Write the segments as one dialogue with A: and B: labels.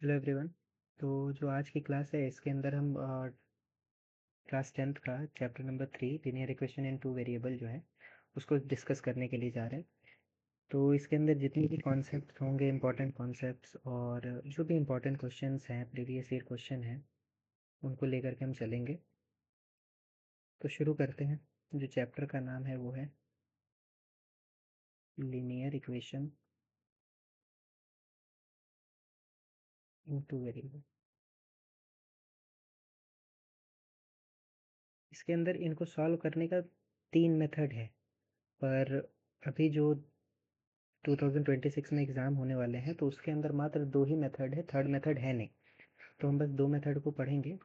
A: Hello everyone. तो जो आज की क्लास है इसके अंदर हम क्लास 10th का chapter number 3 linear equation in two variable जो है उसको डिस्कस करने के लिए जा रहे हैं। तो इसके अंदर जितने भी कॉन्सेप्ट होंगे, इंपॉर्टेंट कॉन्सेप्ट्स और जो भी इंपॉर्टेंट क्वेश्चंस हैं, प्रीवियस ईयर क्वेश्चन हैं, उनको लेकर के हम चलेंगे। तो शुरू करते हैं। जो चैप्टर का नाम है वो है linear equation in two variable. इसके अंदर इनको सॉल्व करने का 3 मेथड है, पर अभी जो 2026 में एग्ज़ाम होने वाले हैं तो उसके अंदर मात्र 2 ही मेथड है, थर्ड मेथड है नहीं। तो हम बस 2 मेथड को पढ़ेंगे।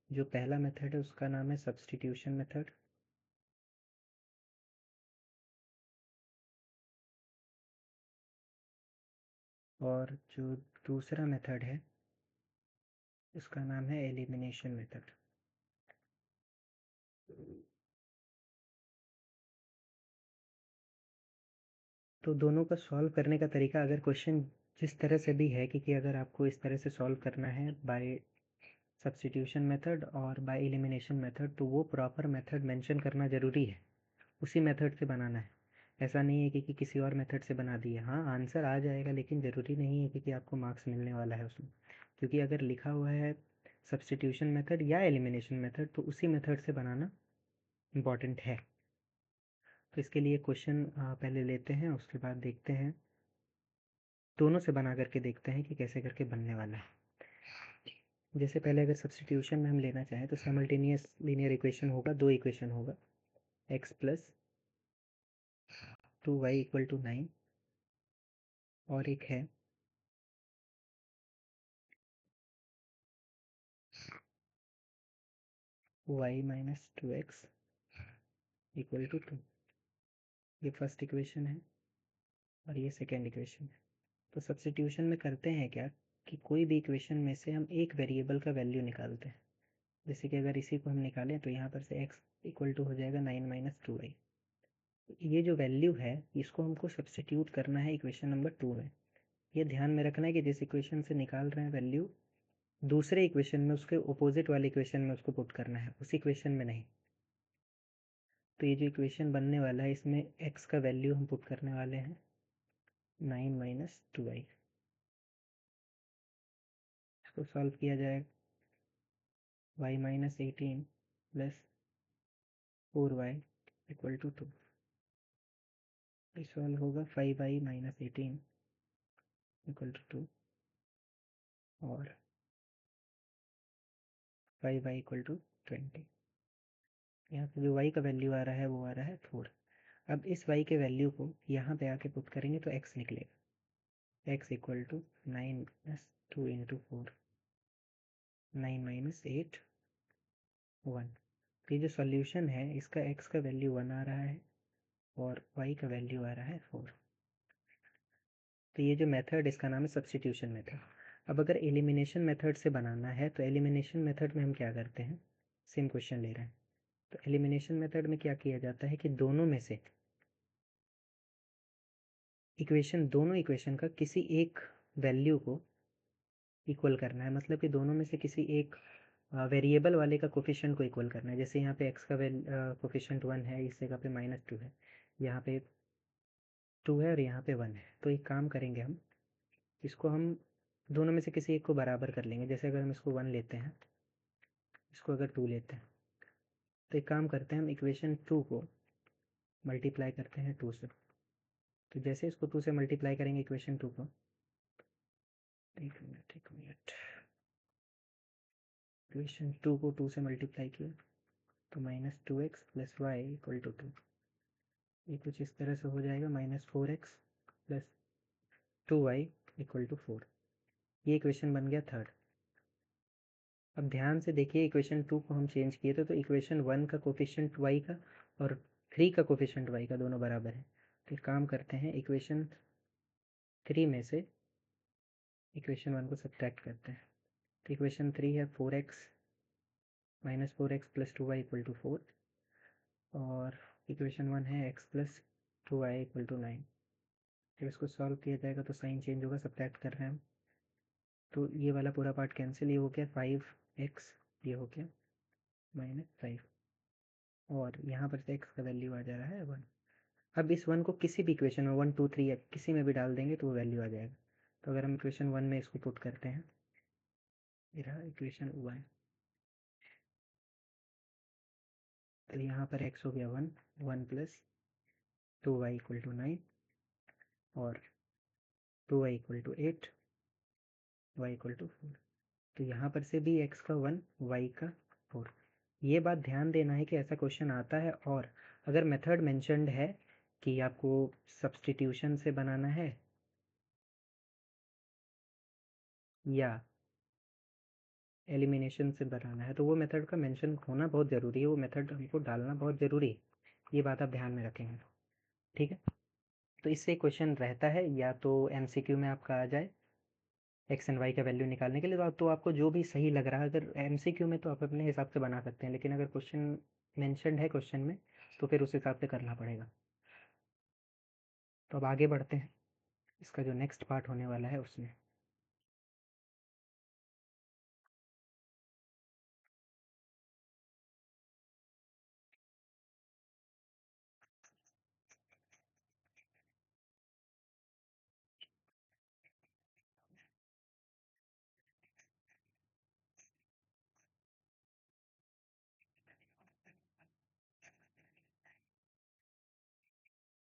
A: जो पहला मेथड है उसका नाम है सब्स्टिट्यूशन मेथड, और जो दूसरा मेथड है उसका नाम है एलिमिनेशन मेथड। तो दोनों का सॉल्व करने का तरीका, अगर क्वेश्चन जिस तरह से भी है कि अगर आपको इस तरह से सॉल्व करना है बाय सब्स्टिट्यूशन मेथड और बाय एलिमिनेशन मेथड, तो वो प्रॉपर मेथड मेंशन करना ज़रूरी है, उसी मेथड से बनाना है। ऐसा नहीं है कि किसी और मेथड से बना दिए। हाँ, आंसर आ जाएगा, लेकिन ज़रूरी नहीं है कि आपको मार्क्स मिलने वाला है उसमें, क्योंकि अगर लिखा हुआ है सब्स्टिट्यूशन मेथड या एलिमिनेशन मेथड तो उसी मेथड से बनाना इम्पॉर्टेंट है। तो इसके लिए क्वेश्चन पहले लेते हैं, उसके बाद देखते हैं, दोनों से बना करके देखते हैं कि कैसे करके बनने वाला है। जैसे पहले अगर सब्स्टिट्यूशन में हम लेना चाहें तो साइमल्टेनियस लीनियर इक्वेशन होगा, 2 इक्वेशन होगा, x plus 2y equal to 9, और एक है y minus 2x equal to 2। ये फर्स्ट इक्वेशन है और ये सेकेंड इक्वेशन है। तो सब्स्टिट्यूशन में करते हैं क्या कि कोई भी इक्वेशन में से हम एक वेरिएबल का वैल्यू निकालते हैं। जैसे कि अगर इसी को हम निकालें तो यहाँ पर से x इक्वल टू हो जाएगा 9 माइनस 2y। ये जो वैल्यू है इसको हमको सब्स्टिट्यूट करना है इक्वेशन नंबर 2 में। ये ध्यान में रखना है कि जिस इक्वेशन से निकाल रहे हैं वैल्यू, दूसरे इक्वेशन में उसके अपोजिट वाले इक्वेशन में उसको पुट करना है, उस इक्वेशन में नहीं। तो ये जो इक्वेशन बनने वाला है इसमें x का वैल्यू हम पुट करने वाले हैं 9 माइनस 2y। इसको सॉल्व किया जाएगा, y minus 18 plus 4y equal to 2। ये सॉल्व होगा 5y माइनस 18 इक्वल टू 2, और 5y इक्वल टू 20। यहाँ पे जो y का वैल्यू आ रहा है वो आ रहा है 4। अब इस y के वैल्यू को यहाँ पे आके पुट करेंगे तो x निकलेगा, x equal to 9 minus 2 into 4, 9 minus 8 1। तो ये जो सॉल्यूशन है इसका x का वैल्यू 1 आ रहा है और y का वैल्यू आ रहा है 4। तो ये जो मेथड इसका नाम है सब्स्टिट्यूशन मेथड। अब अगर एलिमिनेशन मेथड से बनाना है तो एलिमिनेशन मेथड में हम क्या करते हैं, सेम क्वेश्चन ले रहे हैं। तो एलिमिनेशन मेथड में क्या किया जाता है कि दोनों में से दोनों इक्वेशन का किसी एक वैल्यू को इक्वल करना है। मतलब कि दोनों में से किसी एक वेरिएबल वाले का कोफिशिएंट को इक्वल करना है। जैसे यहाँ पे x का कोफिशिएंट 1 है, इस जगह पे माइनस 2 है, यहाँ पे 2 है और यहाँ पे 1 है। तो एक काम करेंगे, हम इसको हम दोनों में से किसी एक को बराबर कर लेंगे। जैसे अगर हम इसको 1 लेते हैं, इसको अगर 2 लेते हैं, तो एक काम करते हैं, हम इक्वेशन 2 को मल्टीप्लाई करते हैं 2 से। तो जैसे इसको 2 से मल्टीप्लाई करेंगे इक्वेशन 2 को, एक मिनट, इक्वेशन 2 को 2 से मल्टीप्लाई किया तो minus 2x plus y equal to 2। ये कुछ इस तरह से हो जाएगा, minus 4x plus 2y equal to 4। ये इक्वेशन बन गया थर्ड। अब ध्यान से देखिए, इक्वेशन 2 को हम चेंज किए थे तो इक्वेशन 1 का कोफिशिएंट y का और 3 का कोफिशिएंट y का दोनों बराबर है। तो एक काम करते हैं, इक्वेशन 3 में से इक्वेशन 1 को सब्ट्रैक्ट करते हैं। तो इक्वेशन 3 है 4x minus 4x plus 2y equal to 4, और इक्वेशन 1 है x plus 2y equal to 9। जब इसको सॉल्व किया जाएगा तो साइन चेंज होगा, सब्ट्रैक्ट कर रहे हैं हम, तो ये वाला पूरा पार्ट कैंसिल, ये हो गया 5x, ये हो गया -5, और यहाँ पर से x का वैल्यू आ जा रहा है 1। अब इस 1 को किसी भी इक्वेशन में 1 2 3 या किसी में भी डाल देंगे तो वो वैल्यू आ जाएगा। तो अगर हम इक्वेशन 1 में इसको पुट करते हैं, ये रहा इक्वेशन 1, तो यहाँ पर x हो गया 1, 1 प्लस 2y इक्वल टू 9, और 2y equal to 8, y equal to 4। तो यहाँ पर से भी x का 1, y का 4। ये बात ध्यान देना है कि ऐसा क्वेश्चन आता है, और अगर मेथड मेंशन्ड है कि आपको सब्स्टिट्यूशन से बनाना है या एलिमिनेशन से बनाना है, तो वो मेथड का मेंशन होना बहुत ज़रूरी है, वो मेथड हमको डालना बहुत ज़रूरी है। ये बात आप ध्यान में रखेंगे, ठीक है। तो इससे क्वेश्चन रहता है, या तो MCQ में आपका आ जाए एक्स एंड वाई का वैल्यू निकालने के लिए, तो आपको जो भी सही लग रहा है, अगर MCQ में तो आप अपने हिसाब से बना सकते हैं, लेकिन अगर क्वेश्चन मेंशन्ड है क्वेश्चन में तो फिर उस हिसाब से करना पड़ेगा। तो अब आगे बढ़ते हैं इसका जो नेक्स्ट पार्ट होने वाला है उसमें।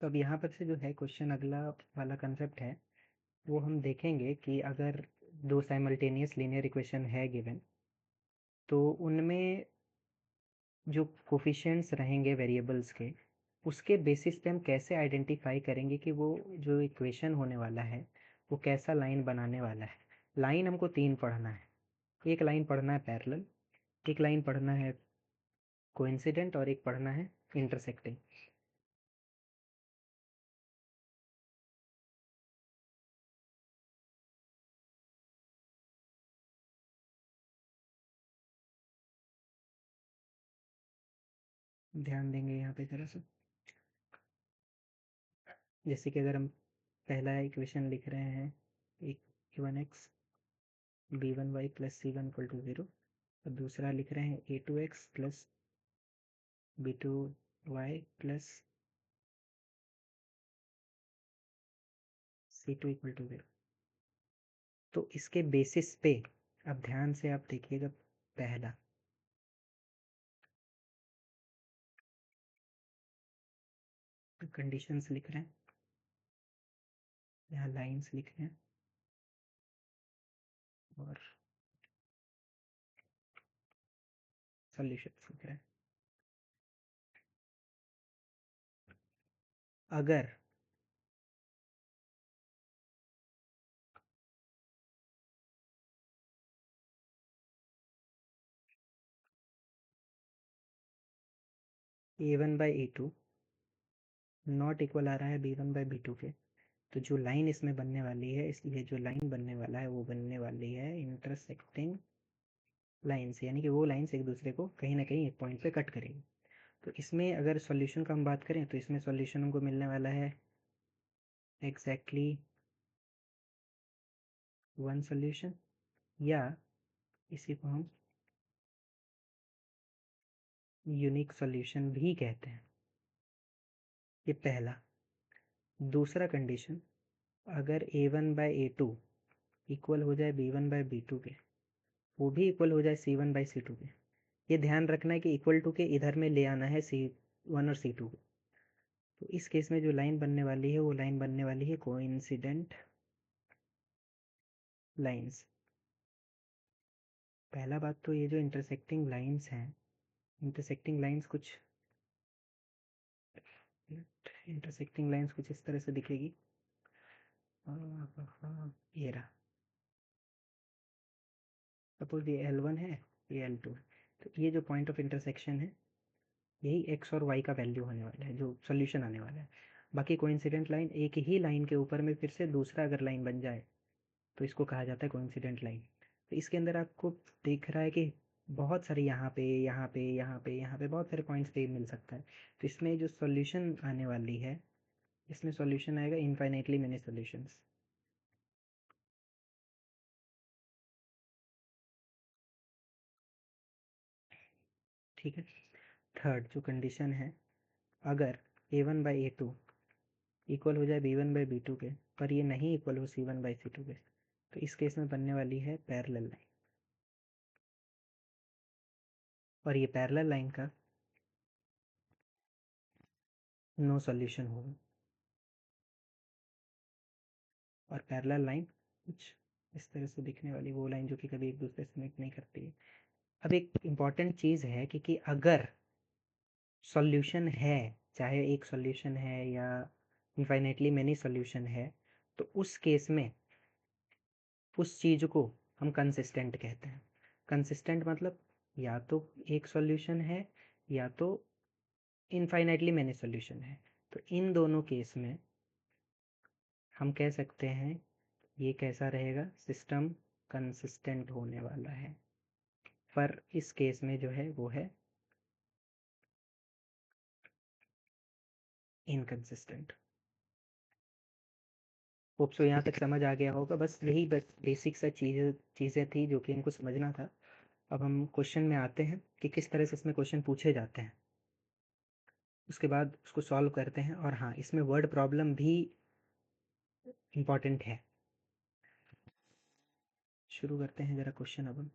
A: तो अब यहाँ पर से जो है क्वेश्चन अगला वाला कंसेप्ट है, वो हम देखेंगे कि अगर दो साइमल्टेनियस लीनियर इक्वेशन है गिवन, तो उनमें जो कोफिशिएंट्स रहेंगे वेरिएबल्स के, उसके बेसिस पे हम कैसे आइडेंटिफाई करेंगे कि वो जो इक्वेशन होने वाला है वो कैसा लाइन बनाने वाला है। लाइन हमको 3 पढ़ना है, एक लाइन पढ़ना है पैरेलल, एक लाइन पढ़ना है कोइंसिडेंट, और एक पढ़ना है इंटरसेक्टिंग। ध्यान देंगे यहाँ पे जरा सा, जैसे कि अगर हम पहला इक्वेशन लिख रहे हैं a1x b1y plus c1 equal to 0, और दूसरा लिख रहे हैं a2x plus b2y plus c2 equal to 0। तो इसके बेसिस पे अब ध्यान से आप देखिएगा, पहला कंडीशंस लिख रहे हैं, यहाँ लाइंस लिख रहे हैं, और सॉल्यूशंस लिख रहे हैं। अगर a1/a2 नॉट इक्वल आ रहा है b1/b2 के, तो जो लाइन इसमें बनने वाली है, इसलिए जो लाइन बनने वाला है वो बनने वाली है इंटरसेक्टिंग लाइन्स, यानी कि वो लाइन्स एक दूसरे को कहीं ना कहीं एक पॉइंट पे कट करेंगी। तो इसमें अगर सॉल्यूशन का हम बात करें तो इसमें सॉल्यूशन हमको मिलने वाला है एग्जैक्टली वन सॉल्यूशन, या इसी को हम यूनिक सॉल्यूशन भी कहते हैं। ये पहला। दूसरा कंडीशन, अगर a1/a2 इक्वल हो जाए b1/b2 के, वो भी इक्वल हो जाए c1/c2 के। ये ध्यान रखना है कि इक्वल टू के इधर में ले आना है c1 और c2 को। तो इस केस में जो लाइन बनने वाली है वो लाइन बनने वाली है कोइंसिडेंट लाइंस। पहला बात तो ये जो इंटरसेक्टिंग लाइंस हैं, इंटरसेक्टिंग लाइंस कुछ इंटरसेक्टिंग लाइंस कुछ इस तरह से दिखेगी, ये रहा। सपोज ये L1 है, ये L2 है, तो ये जो पॉइंट ऑफ इंटरसेक्शन है, यही x और y का वैल्यू होने वाला है, जो सोल्यूशन आने वाला है। बाकी कोइंसिडेंट लाइन, एक ही लाइन के ऊपर में फिर से दूसरा अगर लाइन बन जाए तो इसको कहा जाता है कोइंसिडेंट लाइन। तो इसके अंदर आपको दिख रहा है कि बहुत सारे यहाँ पे यहाँ पे यहाँ पे यहाँ पे बहुत सारे पॉइंट्स पे मिल सकता है। तो इसमें जो सॉल्यूशन आने वाली है, इसमें सॉल्यूशन आएगा इनफाइनाइटली मेनी सॉल्यूशंस। ठीक है। थर्ड जो कंडीशन है, अगर a1/a2 इक्वल हो जाए b1/b2 के, पर ये नहीं इक्वल हो c1/c2 के, तो इस केस में बनने वाली है पैरेलल लाइन, और ये पैरेलल लाइन का नो सॉल्यूशन होगा। और पैरेलल लाइन कुछ इस तरह से दिखने वाली वो लाइन जो कि कभी एक दूसरे से मीट नहीं करती है। अब एक इम्पॉर्टेंट चीज़ है कि अगर सॉल्यूशन है, चाहे एक सॉल्यूशन है या इनफाइनाइटली मेनी सॉल्यूशन है, तो उस केस में उस चीज़ को हम कंसिस्टेंट कहते हैं। कंसिस्टेंट मतलब या तो एक सॉल्यूशन है या तो इनफाइनाइटली मेनी सॉल्यूशन है। तो इन दोनों केस में हम कह सकते हैं ये कैसा रहेगा, सिस्टम कंसिस्टेंट होने वाला है। पर इस केस में जो है वो है इनकंसिस्टेंट। होप सो यहाँ तक समझ आ गया होगा। बस यही बेसिक सा चीज़ें थी जो कि इनको समझना था। अब हम क्वेश्चन में आते हैं कि किस तरह से इसमें क्वेश्चन पूछे जाते हैं, उसके बाद उसको सॉल्व करते हैं। और हाँ, इसमें वर्ड प्रॉब्लम भी इम्पॉर्टेंट है। शुरू करते हैं ज़रा क्वेश्चन अब हम।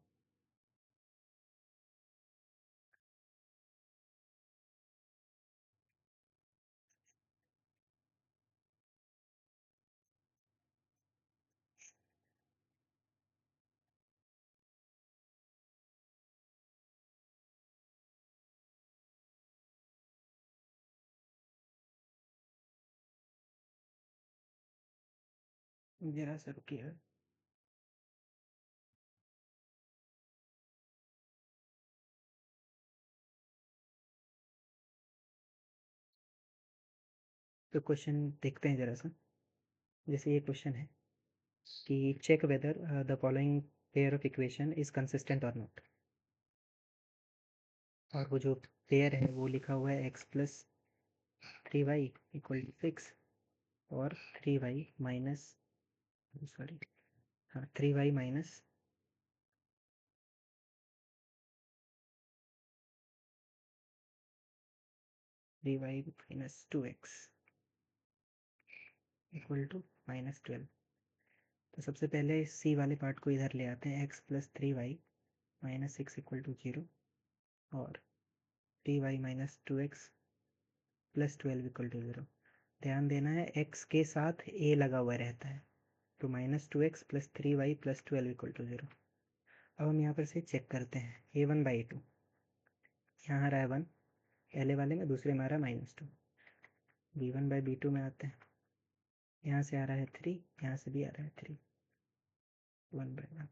A: ज़रा सा रुकिए। तो क्वेश्चन देखते हैं ज़रा सा। जैसे ये क्वेश्चन है कि check whether the following pair of equation is consistent और नॉट। और वो जो पेयर है वो लिखा हुआ है x+3y = 6 और 3y माइनस, सॉरी, हाँ 3y माइनस 2x = -12। तो सबसे पहले सी वाले पार्ट को इधर ले आते हैं, x+3y माइनस 6 = 0 और 3y माइनस 2x + 12 = 0। ध्यान देना है x के साथ a लगा हुआ रहता है, तो -2x + 3y + 12 = 0। अब हम यहाँ पर से चेक करते हैं a1/a2। यहाँ आ रहा है 1 पहले वाले में, दूसरे में आ रहा है -2। b1/b2 में आते हैं, यहाँ से आ रहा है 3, यहाँ से भी आ रहा है 3, 1/1।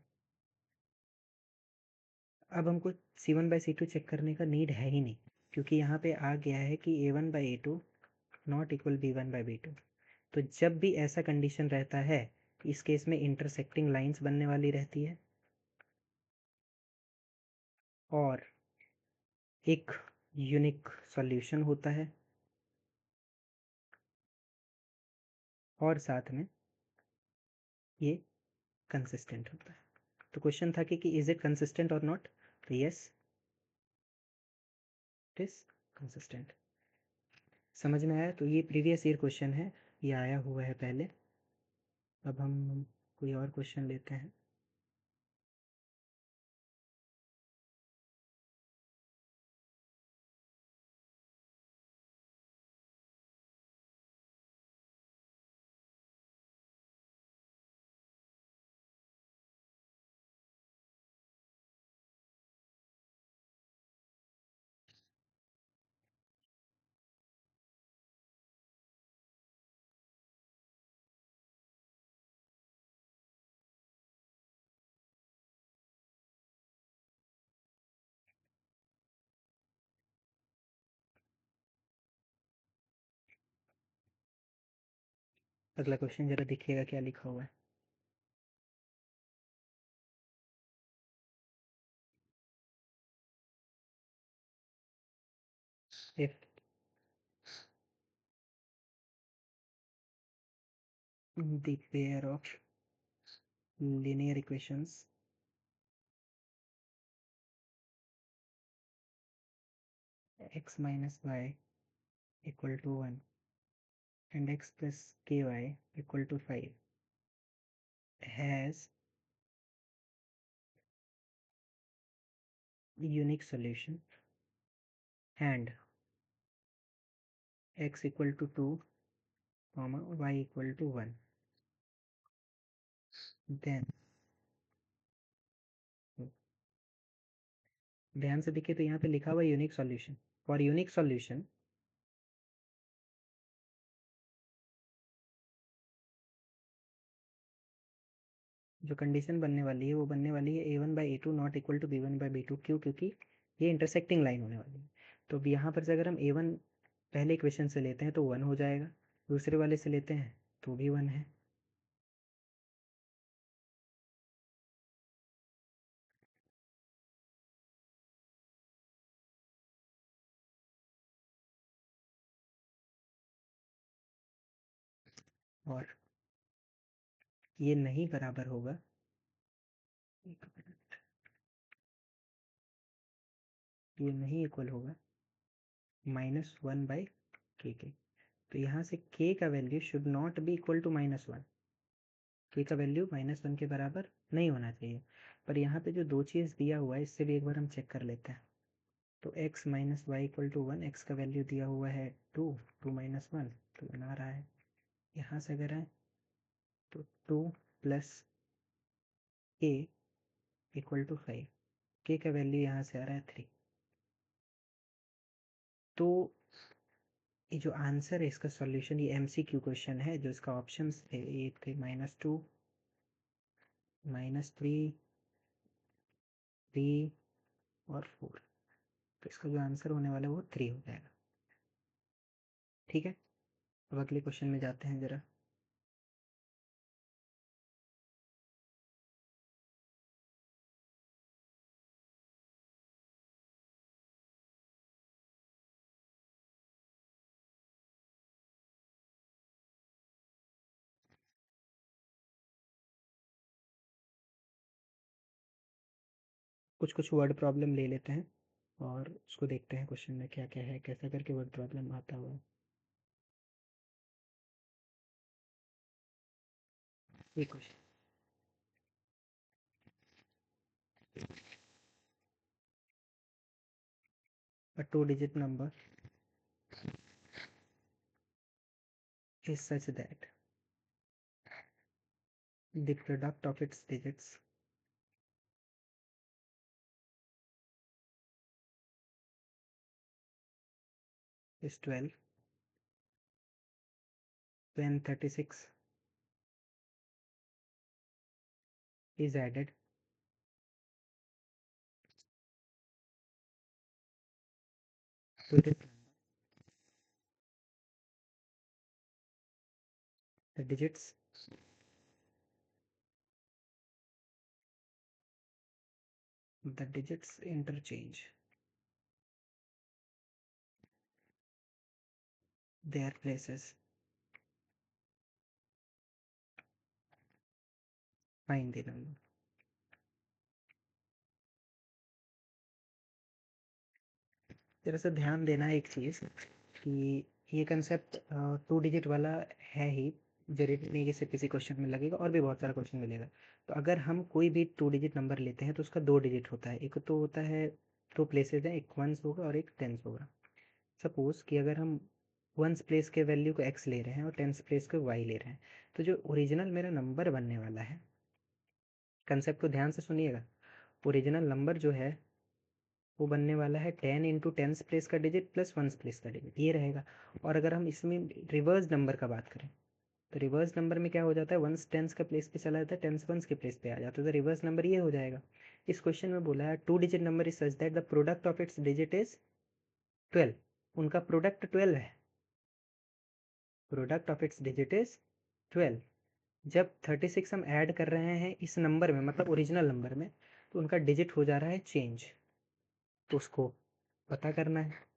A: अब हमको c1/c2 चेक करने का नीड है ही नहीं, क्योंकि यहाँ पे आ गया है कि a1/a2 नॉट इक्वल b1/b2। तो जब भी ऐसा कंडीशन रहता है, इस केस में इंटरसेक्टिंग लाइंस बनने वाली रहती है और एक यूनिक सॉल्यूशन होता है, और साथ में ये कंसिस्टेंट होता है। तो क्वेश्चन था कि इज इट कंसिस्टेंट और नॉट, तो यस इट इज कंसिस्टेंट। समझ में आया? तो ये प्रीवियस ईयर क्वेश्चन है, ये आया हुआ है पहले। अब हम कोई और क्वेश्चन लेते हैं। अगला क्वेश्चन जरा देखिएगा क्या लिखा हुआ है। if the pair of linear equations x minus y equal to 1 and x plus ky equal to 5 has unique solution and x equal to 2 comma y equal to 1, then ध्यान से देखिए तो यहाँ पे लिखा हुआ unique solution. For unique solution जो condition बनने वाली है वो बनने वाली है a1/a2 not equal to b1/b2। क्यों? क्योंकि ये इंटरसेक्टिंग लाइन होने वाली है। तो अब यहाँ पर से अगर हम a1 पहले इक्वेशन से लेते हैं तो 1 हो जाएगा, दूसरे वाले से लेते हैं तो भी 1 है। और ये नहीं बराबर होगा, ये नहीं इक्वल होगा -1/k के। तो यहाँ से k का value should not be equal to -1। k का वैल्यू -1 के बराबर नहीं होना चाहिए। पर यहाँ पे जो दो चीज़ दिया हुआ है इससे भी एक बार हम चेक कर लेते हैं। तो x minus y equal to 1, x का वैल्यू दिया हुआ है 2, 2 माइनस 1 तो 1 आ रहा है। यहाँ से अगर है तो 2 plus a equal to 5, k का वैल्यू यहाँ से आ रहा है 3। तो ये जो आंसर है इसका सॉल्यूशन, ये MCQ क्वेश्चन है। जो इसका ऑप्शंस थे ये थे -2, -3, 3 और 4। तो इसका जो आंसर होने वाला है वो 3 हो जाएगा। ठीक है, अब अगले क्वेश्चन में जाते हैं जरा। कुछ कुछ वर्ड प्रॉब्लम ले लेते हैं और उसको देखते हैं क्वेश्चन में क्या क्या है, कैसा करके वर्ड प्रॉब्लम आता हुआ है। ये question, a two-digit number is such that the product of its digits is 12 when 36 is added to the digits interchange their places. Find the number. जरा सा ध्यान देना एक चीज़ कि ये कंसेप्ट 2 डिजिट वाला है ही, जरूरी नहीं कि सिर्फ किसी क्वेश्चन में लगेगा, और भी बहुत सारा क्वेश्चन मिलेगा। तो अगर हम कोई भी 2 डिजिट नंबर लेते हैं तो उसका 2 डिजिट होता है। एक तो होता है, 2 प्लेसेस हैं, एक वंस होगा और एक टेंस होगा। सपोज कि अगर हम वंस प्लेस के वैल्यू को x ले रहे हैं और टेंस प्लेस को y ले रहे हैं, तो जो ओरिजिनल मेरा नंबर बनने वाला है, कंसेप्ट को ध्यान से सुनिएगा, ओरिजिनल नंबर जो है वो बनने वाला है 10 इंटू टेंस प्लेस का डिजिट प्लस वंस प्लेस का डिजिट, ये रहेगा। और अगर हम इसमें रिवर्स नंबर का बात करें तो रिवर्स नंबर में क्या हो जाता है, वंस टेंस का प्लेस पे चला जाता है, टेंस वंस के प्लेस पे आ जाता है, तो रिवर्स नंबर ये हो जाएगा। इस क्वेश्चन में बोला है 2 digit number is such that the product of its digit is 12। उनका प्रोडक्ट 12 है, product of its digit is 12। जब 36 हम ऐड कर रहे हैं इस नंबर में, मतलब ओरिजिनल नंबर में, तो उनका डिजिट हो जा रहा है चेंज, तो उसको पता करना है।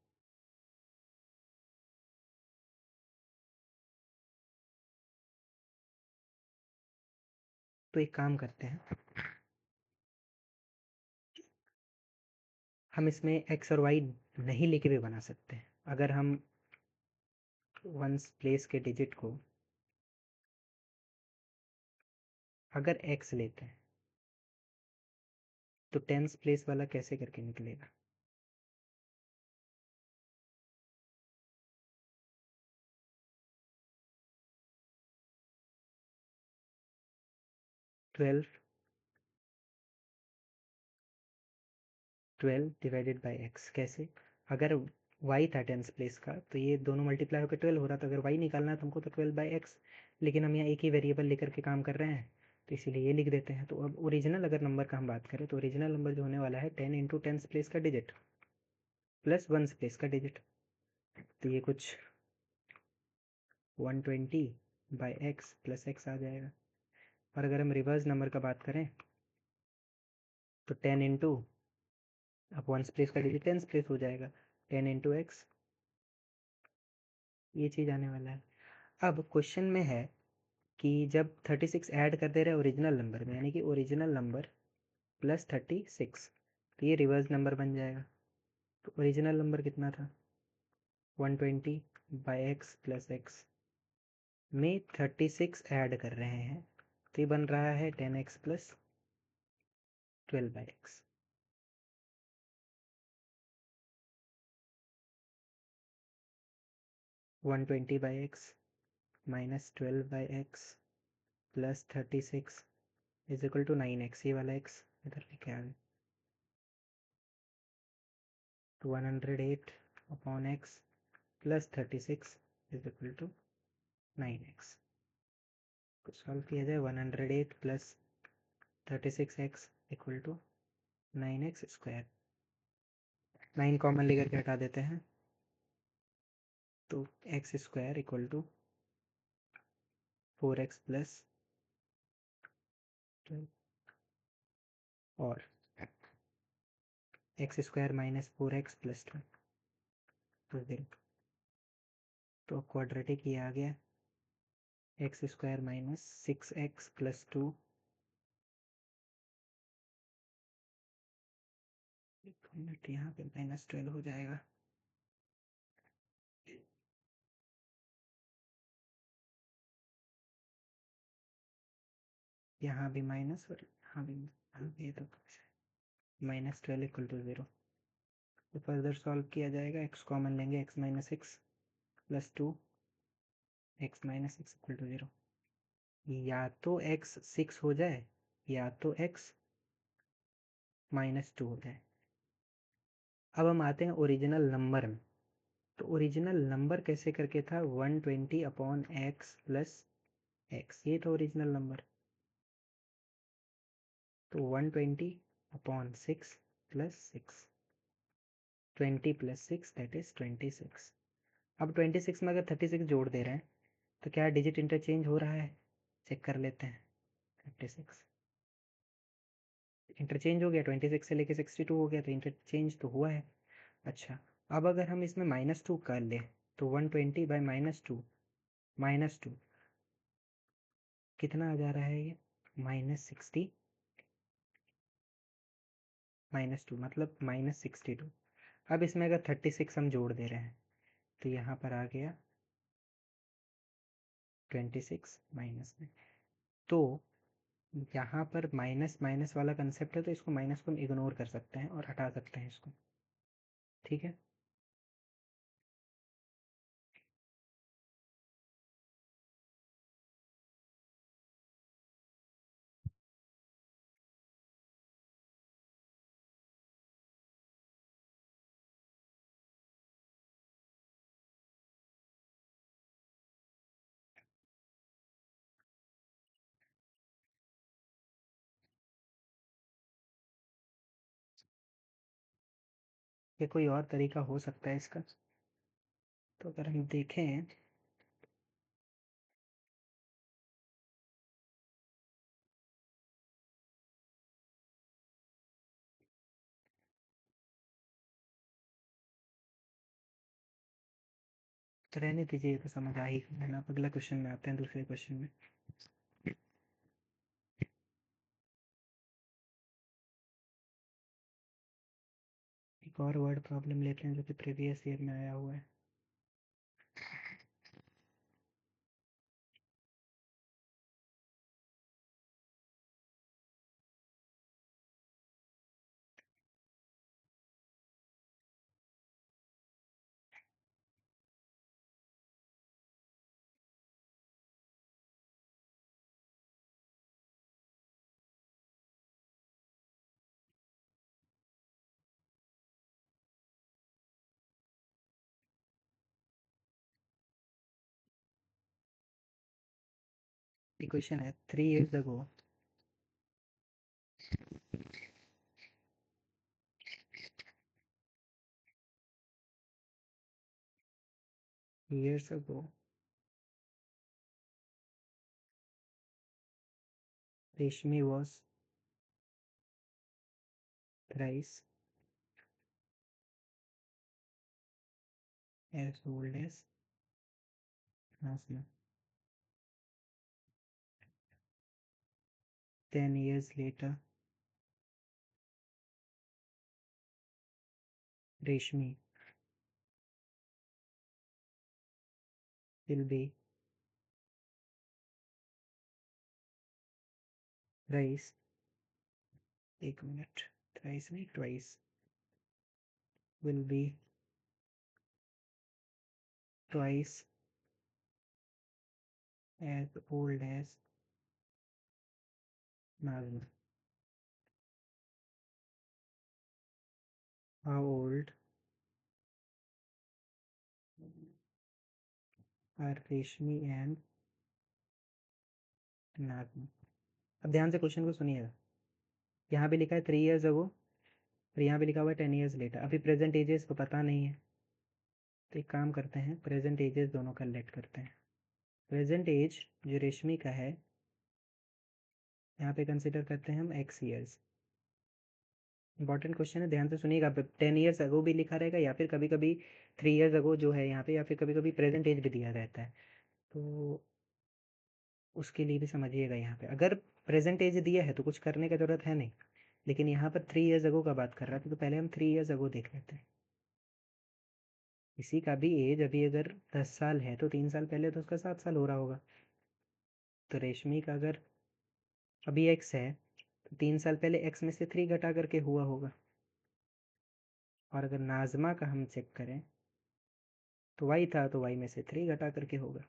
A: तो एक काम करते हैं, हम इसमें x और y नहीं लिखे भी बना सकते हैं। अगर हम वंस प्लेस के डिजिट को अगर x लेते हैं तो टेंस प्लेस वाला कैसे करके निकलेगा? 12 डिवाइडेड बाई x। कैसे? अगर y था टेंस प्लेस का तो ये दोनों मल्टीप्लाई होकर 12 हो रहा था। अगर y निकालना है तो हमको तो 12 बाई एक्स, लेकिन हम यहाँ एक ही वेरिएबल लेकर के काम कर रहे हैं तो इसीलिए ये लिख देते हैं। तो अब ओरिजिनल अगर नंबर का हम बात करें तो ओरिजिनल नंबर जो होने वाला है 10 इंटू टेंस प्लेस का डिजिट प्लस वंस प्लेस का डिजिट। तो ये कुछ 120 बाई एक्स प्लस एक्स आ जाएगा। और अगर हम रिवर्स नंबर का बात करें तो 10 इंटू अब वंस प्लेस का डिजिट टेंस प्लेस हो जाएगा, 10 इंटू एक्स। ये चीज़ आने वाला है। अब क्वेश्चन में है कि जब 36 ऐड कर दे रहे हैं ओरिजिनल नंबर में, यानी कि ओरिजिनल नंबर प्लस 36, तो ये रिवर्स नंबर बन जाएगा। तो ओरिजिनल नंबर कितना था? 120 बाई एक्स प्लस एक्स में 36 ऐड कर रहे हैं तो ये बन रहा है 10x plus 12 by x. 120 by x minus 12 by x plus 36 is equal to 9x। ये वाला x इधर लेके आ गए तो 108 upon x plus 36 is equal to 9x। को सॉल्व किया जाए 108 plus 36x equal to 9x square. 9 common लेकर के हटा देते हैं तो x square equal to 4x plus 12 और x square minus 4x plus 12 तो क्वाड्रेटिक ये आ गया x square minus 6x plus 2। Minute, यहाँ पे माइनस 12 हो जाएगा। यहाँ भी माइनस और यहाँ भी ये तो माइनस 12 इक्वल टू 0। तो फर्दर सॉल्व किया जाएगा, एक्स कॉमन लेंगे, x minus six plus 2 x minus six equal to 0। या तो एक्स 6 हो जाए या तो एक्स माइनस 2 हो जाए। अब हम आते हैं ओरिजिनल नंबर में। तो ओरिजिनल नंबर कैसे करके था? 120 अपॉन एक्स प्लस एक्स, ये था ओरिजिनल नंबर। तो 120 upon 6 plus 6, 20 plus 6 that is 26। अब 26 में अगर 36 जोड़ दे रहे हैं तो क्या डिजिट इंटरचेंज हो रहा है? चेक कर लेते हैं। 36 इंटरचेंज हो गया, 26 से लेके 62 हो गया, तो इंटरचेंज तो हुआ है। अच्छा, अब अगर हम इसमें -2 कर ले तो 120 बाई -2 कितना आ जा रहा है? ये -60 -2 मतलब -62। अब इसमें अगर 36 हम जोड़ दे रहे हैं तो यहाँ पर आ गया 26 माइनस में। तो यहाँ पर माइनस माइनस वाला कंसेप्ट है तो इसको माइनस को हम इग्नोर कर सकते हैं और हटा सकते हैं इसको। ठीक है, ये कोई और तरीका हो सकता है इसका? तो अगर हम देखें तो रहने दीजिए, तो समझ आ ही गया ना। अगला क्वेश्चन में आते हैं, दूसरे क्वेश्चन में। एक और वर्ड प्रॉब्लम लेते हैं जो कि प्रीवियस ईयर में आया हुआ है। क्वेश्चन है 3 years ago years ago Reshmi was thrice as old as Nazma. 10 years later Reshmi will be thrice, एक मिनट, thrice नहीं twice, will be twice as old as Nazma. How old are Reshmi and Nazma? अब ध्यान से question को सुनिएगा। यहाँ पे लिखा है 3 years ago और यहाँ पे लिखा हुआ है 10 years later। अभी प्रेजेंट एजेस को पता नहीं है, तो एक काम करते हैं, प्रेजेंट एजेस दोनों का लेट करते हैं। प्रेजेंट एज जो रेशमी का है यहाँ पे कंसिडर करते हैं हम x ईयर्स। इंपॉर्टेंट क्वेश्चन है, ध्यान से सुनिएगा। 10 ईयर्स अगो भी लिखा रहेगा या फिर कभी कभी 3 ईयर्स अगो जो है यहाँ पे, या फिर कभी कभी प्रेजेंट एज भी दिया रहता है, तो उसके लिए भी समझिएगा। यहाँ पे अगर प्रेजेंट एज दिया है तो कुछ करने का ज़रूरत है नहीं, लेकिन यहाँ पर 3 ईयर्स अगो का बात कर रहा था, तो पहले हम 3 ईयर्स अगो देख लेते हैं। किसी का भी एज अभी अगर 10 साल है तो 3 साल पहले तो उसका 7 साल हो रहा होगा। तो रेशमी का अगर अभी x है तो 3 साल पहले x में से 3 घटा करके हुआ होगा। और अगर नाजमा का हम चेक करें तो y था, तो y में से 3 घटा करके होगा।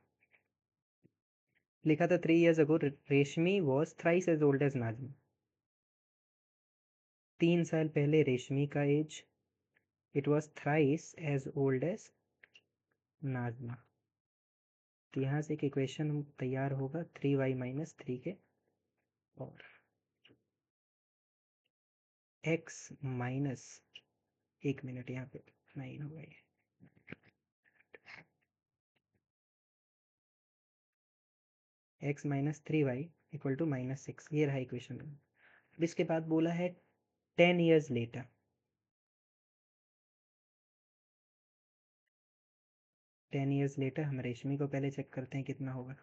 A: लिखा था 3 years ago Reshmi was thrice as old as Najma. 3 साल पहले रेशमी का age it was thrice as old as Najma. तो यहाँ से एक इक्वेशन तैयार होगा 3y माइनस 3 के, और x माइनस, एक मिनट यहाँ पे 9 होगा ये, x minus 3y equal to minus 6, ये रहा इक्वेशन। अब इसके बाद बोला है 10 years लेटर। 10 years लेटर हम रेशमी को पहले चेक करते हैं कितना होगा।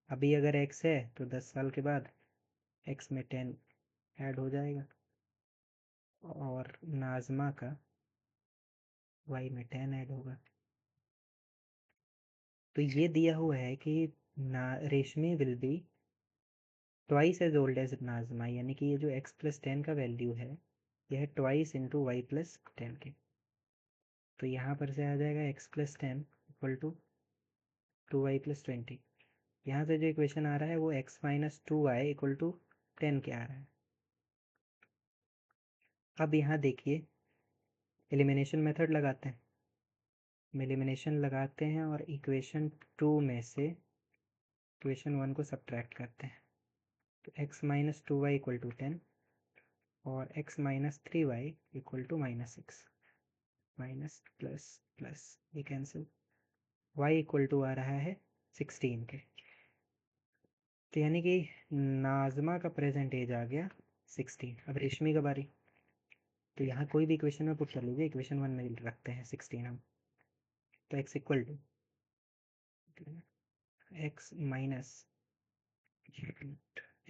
A: अभी अगर x है तो 10 साल के बाद x में 10 ऐड हो जाएगा, और नाजमा का y में 10 ऐड होगा। तो ये दिया हुआ है कि Reshmi will be twice as old as Najma, यानी कि ये जो x प्लस 10 का वैल्यू है यह है ट्वाइस इंटू वाई प्लस 10 के। तो यहाँ पर से आ जाएगा x plus 10 equal to 2y plus 20। यहाँ से जो इक्वेशन आ रहा है वो x minus 2y equal to 10 के आ रहा है। अब यहाँ देखिए, एलिमिनेशन मेथड लगाते हैं। एलिमिनेशन लगाते हैं और इक्वेशन 2 में से इक्वेशन 1 को सब्ट्रैक्ट करते हैं। तो x minus 2y equal to 10 और x minus 3y equal to minus 6। Minus plus plus ये कैंसिल, y इक्वल टू आ रहा है 16 के। तो यानी कि नाजमा का प्रेजेंट एज आ गया 16। अब रेशमी का बारी, तो यहाँ कोई भी इक्वेशन में पुट कर लीजिए, इक्वेशन 1 में रखते हैं 16 हम। तो x equal to x minus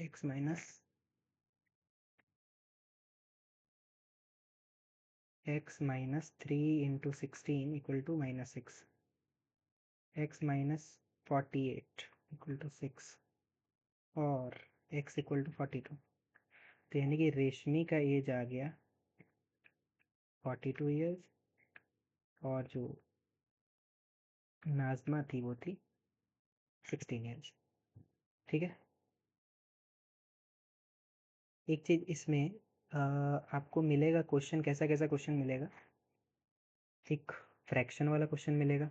A: x minus x minus 3 × 16 equal to -6, x minus 48 equal to 6 और x इक्वल टू 42। तो यानी कि रेशमी का एज आ गया 42 ईयर्स और जो नाजमा थी वो थी 16 ईयर्स। ठीक है। एक चीज़ इसमें आपको मिलेगा क्वेश्चन, कैसा कैसा क्वेश्चन मिलेगा। एक फ्रैक्शन वाला क्वेश्चन मिलेगा,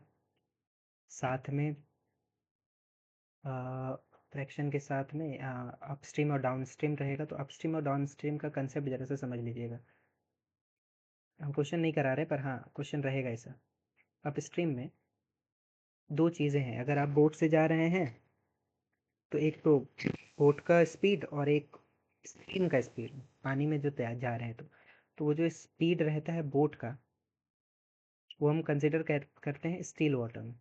A: साथ में फ्रैक्शन के साथ में अपस्ट्रीम और डाउनस्ट्रीम रहेगा। तो अपस्ट्रीम और डाउनस्ट्रीम का कंसेप्ट ज़रा सा समझ लीजिएगा। हम क्वेश्चन नहीं करा रहे, पर हाँ क्वेश्चन रहेगा ऐसा। अपस्ट्रीम में दो चीज़ें हैं। अगर आप बोट से जा रहे हैं तो एक तो बोट का स्पीड और एक स्ट्रीम का स्पीड, पानी में जो जा रहे हैं। तो वो जो स्पीड रहता है बोट का, वो हम कंसिडर करते हैं स्टिल वाटर में।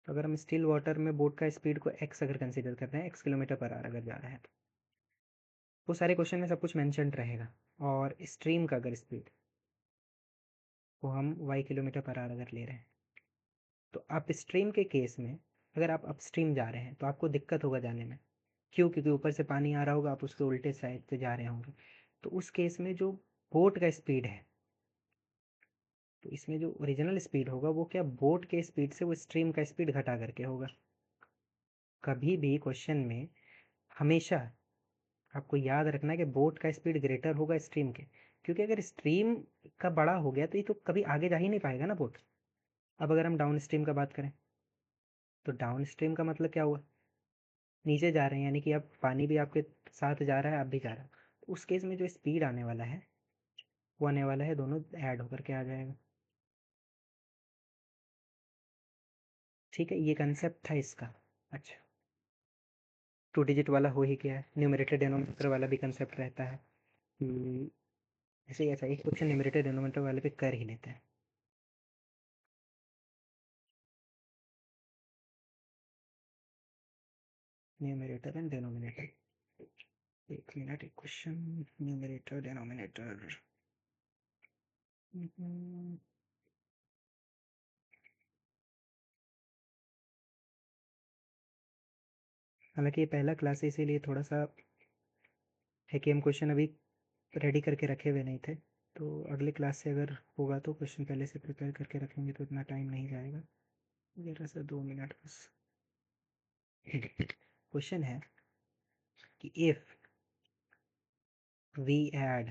A: तो अगर हम स्टिल वाटर में बोट का स्पीड को x अगर कंसिडर करते हैं, x km/h अगर जा रहा है, तो वो सारे क्वेश्चन में सब कुछ मैंशन रहेगा। और स्ट्रीम का अगर स्पीड, वो हम y km/h अगर ले रहे हैं। तो अप स्ट्रीम के केस में अगर आप अपस्ट्रीम जा रहे हैं तो आपको दिक्कत होगा जाने में। क्यों? क्योंकि ऊपर से पानी आ रहा होगा, आप उसके उल्टे साइड पे जा रहे होंगे। तो उस केस में जो बोट का स्पीड है, तो इसमें जो ओरिजिनल स्पीड होगा वो क्या, बोट के स्पीड से वो स्ट्रीम का स्पीड घटा करके होगा। कभी भी क्वेश्चन में हमेशा आपको याद रखना है कि बोट का स्पीड ग्रेटर होगा स्ट्रीम के। क्योंकि अगर स्ट्रीम का बड़ा हो गया तो ये तो कभी आगे जा ही नहीं पाएगा ना बोट। अब अगर हम डाउन स्ट्रीम का बात करें, तो डाउन स्ट्रीम का मतलब क्या हुआ, नीचे जा रहे हैं, यानी कि अब पानी भी आपके साथ जा रहा है, आप भी जा रहे हो। तो उस केस में जो स्पीड आने वाला है वो आने वाला है, दोनों ऐड होकर के आ जाएगा। ठीक है, ये कंसेप्ट था इसका। अच्छा, 2 डिजिट वाला हो ही गया है। न्यूमरेटर डिनोमिनेटर वाला भी कंसेप्ट रहता है। ऐसे ही ऐसा एक क्वेश्चन न्यूमरेटर डिनोमिनेटर वाले पे कर ही लेते हैं। न्यूमरेटर एंड डिनोमिनेटर, एक मिनट, एक क्वेश्चन न्यूमरेटर डिनोमिनेटर। हालांकि ये पहला क्लास है, इसीलिए थोड़ा सा है कि हम क्वेश्चन अभी रेडी करके रखे हुए नहीं थे। तो अगले क्लास से अगर होगा तो क्वेश्चन पहले से प्रिपेयर करके रखेंगे तो इतना टाइम नहीं जाएगा। जरा सा 2 मिनट बस। क्वेश्चन है कि if we add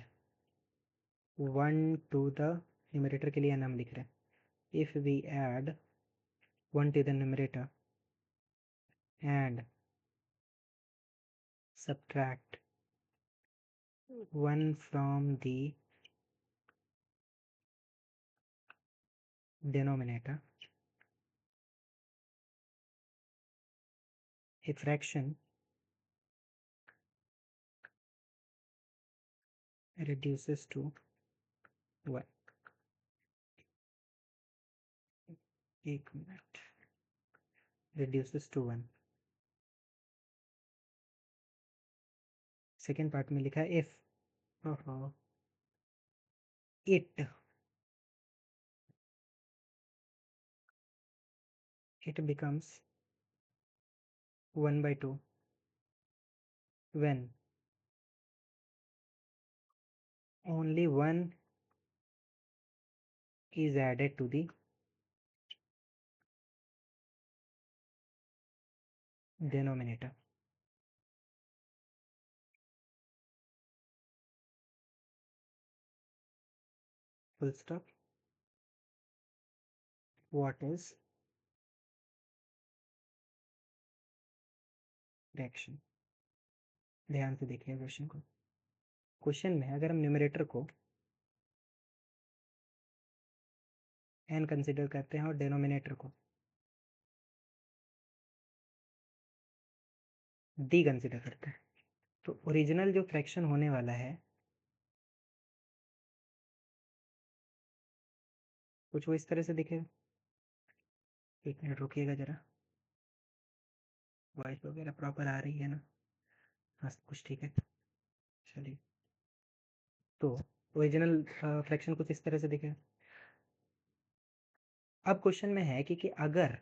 A: 1 to the numerator, के लिए नाम लिख रहे हैं, if we add 1 to the numerator and subtract 1 from the denominator, a fraction reduces to 1। एक minute, reduces to 1। Second part में लिखा है if it becomes 1/2 when only 1 is added to the denominator। Full stop। What is fraction? ध्यान से देखिए question को। Question में अगर हम न्यूमरेटर को n कंसिडर करते हैं और डिनोमिनेटर को d कंसिडर करते हैं, तो ओरिजिनल जो फ्रैक्शन होने वाला है कुछ वो इस तरह से दिखेगा। एक मिनट रुकिएगा जरा, वॉइस वगैरह प्रॉपर आ रही है ना? हाँ, सब कुछ ठीक है। चलिए, तो ओरिजिनल फ्रैक्शन कुछ इस तरह से दिखे। अब क्वेश्चन में है कि अगर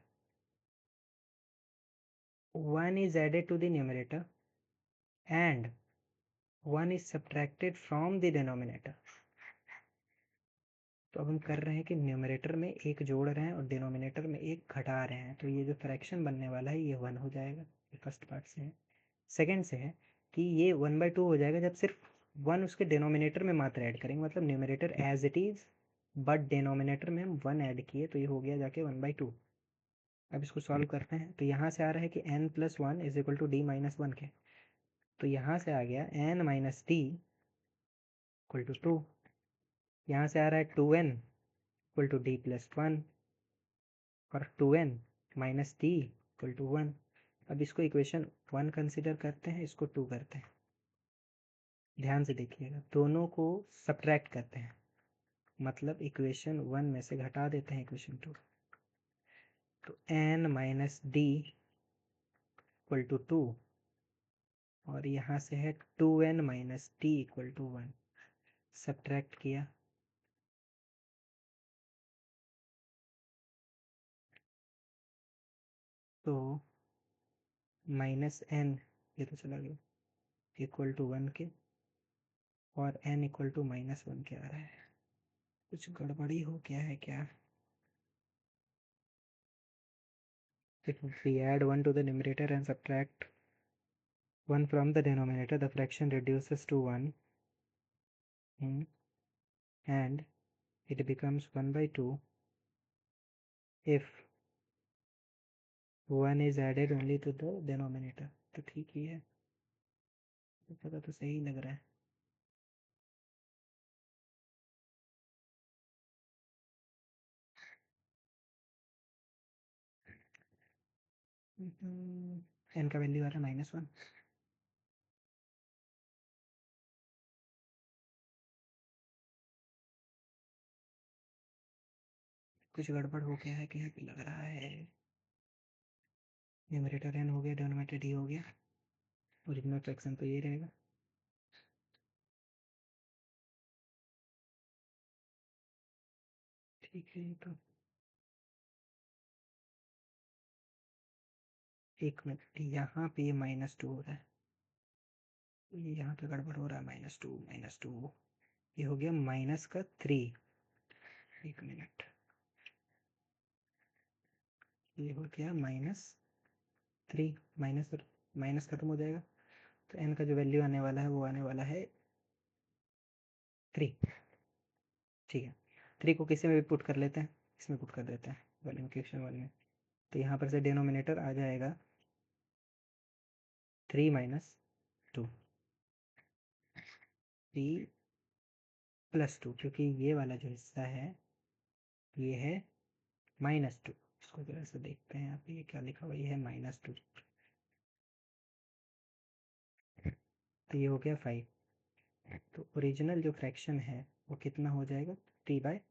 A: 1 is added to the numerator and 1 is subtracted from the denominator, तो अब हम कर रहे हैं कि न्यूमरेटर में एक जोड़ रहे हैं और डिनोमिनेटर में एक घटा रहे हैं, तो ये जो फ्रैक्शन बनने वाला है ये 1 हो जाएगा। ये फर्स्ट पार्ट से है। सेकंड से है कि ये 1/2 हो जाएगा जब सिर्फ 1 उसके डिनोमिनेटर में मात्र ऐड करेंगे, मतलब numerator as it is but denominator में हम 1 ऐड किए, तो ये हो गया जाके 1/2। अब इसको सॉल्व करते हैं, तो यहाँ से आ रहा है कि n + 1 = d - 1 के, तो यहाँ से आ गया n - d = 2। यहाँ से आ रहा है 2n = d + 1 और 2n - d = 1। अब इसको इक्वेशन 1 कंसिडर करते हैं, इसको 2 करते हैं। ध्यान से देखिएगा, दोनों को सब्ट्रैक्ट करते हैं, मतलब इक्वेशन 1 में से घटा देते हैं इक्वेशन 2। तो n - d = 2 और यहाँ से है 2n - d = 1। सब्ट्रैक्ट किया तो -n, ये तो चला गया, = 1 के, और n = -1 के आ रहा है। कुछ गड़बड़ी हो गया है क्या? If we add 1 to the numerator and subtract 1 from the denominator, the fraction reduces to 1, and it becomes 1/2 if 1 is added only to the denominator। तो ठीक ही है, पता तो सही लग रहा है। n का वैल्यू आ रहा है -1। कुछ गड़बड़ हो गया है, क्या लग रहा है। न्यूमरेटर n हो गया, डिनोमिनेटर d हो गया, ओरिजिनल फ्रैक्शन तो ये रहेगा। ठीक है, तो एक मिनट, यहाँ पे -2 हो रहा है, ये यहाँ पे गड़बड़ हो रहा है। -2 ये हो गया -3। एक मिनट, ये हो गया -3, माइनस खत्म हो जाएगा, तो n का जो वैल्यू आने वाला है वो आने वाला है 3। ठीक है, 3 को किसी में भी पुट कर लेते हैं, इसमें पुट कर देते हैं वॉल्यूम इक्वेशन 1 में, तो यहाँ पर से डिनोमिनेटर आ जाएगा 3 - 2, 3 + 2, क्योंकि ये वाला जो हिस्सा है ये है -2। इसको जरा से देखते हैं, यहाँ पे ये क्या लिखा हुआ, ये है -2, तो ये हो गया 5। तो ओरिजिनल जो फ्रैक्शन है वो कितना हो जाएगा, 3/5।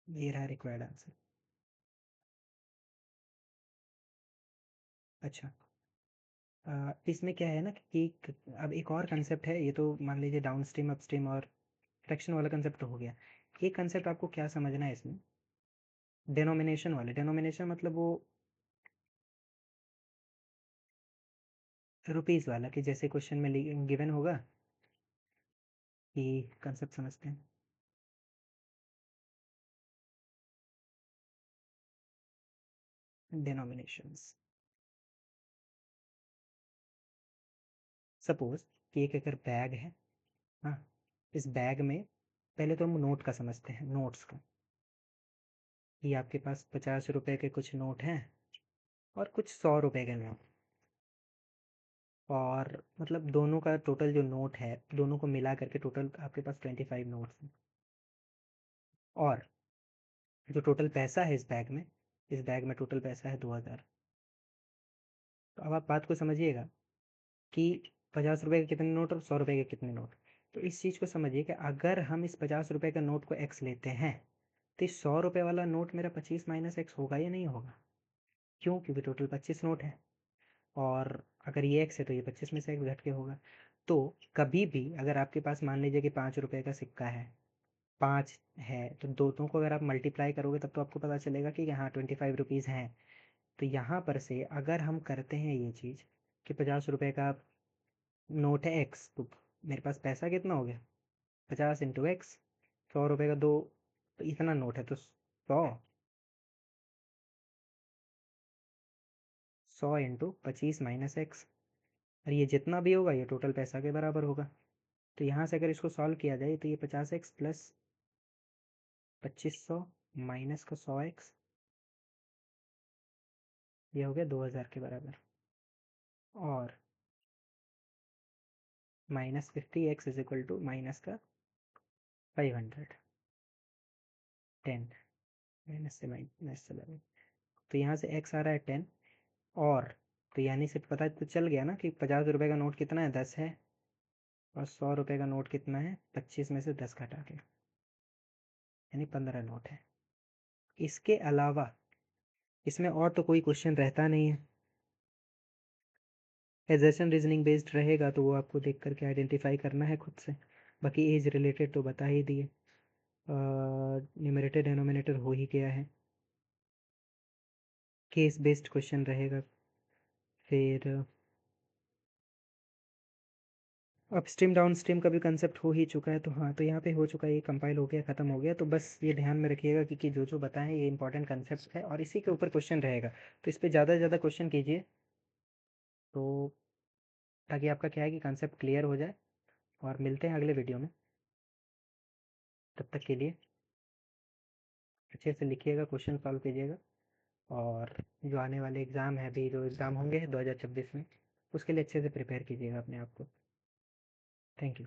A: ये रहा रिक्वायर्ड आंसर। अच्छा, इसमें क्या है ना कि अब एक और कंसेप्ट है, ये तो मान लीजिए डाउन स्ट्रीम अप स्ट्रीम और फ्रैक्शन वाला कंसेप्ट तो हो गया। एक कंसेप्ट आपको क्या समझना है इसमें, डेनोमिनेशन वाले। डेनोमिनेशन मतलब वो रुपीज़ वाला, कि जैसे क्वेश्चन में गिवन होगा कि कंसेप्ट समझते हैं। डेनोमिनेशंस, सपोज कि एक अगर बैग है, हाँ, इस बैग में पहले तो हम नोट का समझते हैं, नोट्स का, कि आपके पास 50 रुपए के कुछ नोट हैं और कुछ 100 रुपए के नोट, और मतलब दोनों का टोटल जो नोट है, दोनों को मिला करके टोटल आपके पास 25 नोट्स हैं, और जो टोटल पैसा है इस बैग में टोटल पैसा है 2000। तो अब आप बात को समझिएगा कि 50 रुपए के कितने नोट और 100 रुपए के कितने नोट। तो इस चीज़ को समझिए कि अगर हम इस 50 रुपए का नोट को x लेते हैं, तो इस 100 रुपए वाला नोट मेरा 25 - x होगा या नहीं होगा? क्यों? क्योंकि टोटल 25 नोट है, और अगर ये x है तो ये 25 में से x घट के होगा। तो कभी भी अगर आपके पास मान लीजिए कि 5 रुपए का सिक्का है, 5 है, तो दोनों को अगर आप मल्टीप्लाई करोगे तब तो आपको पता चलेगा कि हाँ 25 रुपीज़ हैं। तो यहाँ पर से अगर हम करते हैं ये चीज़ कि 50 रुपए का नोट है एक्स, तो मेरे पास पैसा कितना हो गया, 50 × एक्स, 100 रुपए का दो, तो इतना नोट है तो 100 × 25 - एक्स, और ये जितना भी होगा ये टोटल पैसा के बराबर होगा। तो यहाँ से अगर इसको सॉल्व किया जाए तो ये 50x प्लस 2500 माइनस का 100x, ये हो गया 2000 के बराबर, और -50x is equal to minus का 500, 10 माइनस से माइनस 11, तो यहाँ से x आ रहा है 10, और तो यानी से पता तो चल गया ना कि 50 रुपए का नोट कितना है, 10 है, और 100 रुपए का नोट कितना है, 25 में से 10 घटा के, यानी 15 नोट है। इसके अलावा इसमें और तो कोई क्वेश्चन रहता नहीं है। एजर्शन रीजनिंग बेस्ड रहेगा तो वो आपको देख करके आइडेंटिफाई करना है खुद से। बाकी एज रिलेटेड तो बता ही दिए, न्यूमरेटर डिनोमिनेटर हो ही गया है। केस बेस्ड क्वेश्चन रहेगा, फिर अपस्ट्रीम डाउन स्ट्रीम का भी कंसेप्ट हो ही चुका है, तो हाँ तो यहाँ पे हो चुका है, ये कंपाइल हो गया, ख़त्म हो गया। तो बस ये ध्यान में रखिएगा कि जो जो बताएं ये इंपॉर्टेंट कंसेप्ट है और इसी के ऊपर क्वेश्चन रहेगा, तो इस पर ज़्यादा से ज़्यादा क्वेश्चन कीजिए, तो ताकि आपका क्या है कि कंसेप्ट क्लियर हो जाए। और मिलते हैं अगले वीडियो में, तब तक के लिए अच्छे से लिखिएगा, क्वेश्चन सॉल्व कीजिएगा, और जो आने वाले एग्ज़ाम है, अभी जो एग्ज़ाम होंगे 2026 में, उसके लिए अच्छे से प्रिपेयर कीजिएगा अपने आप को। Thank you.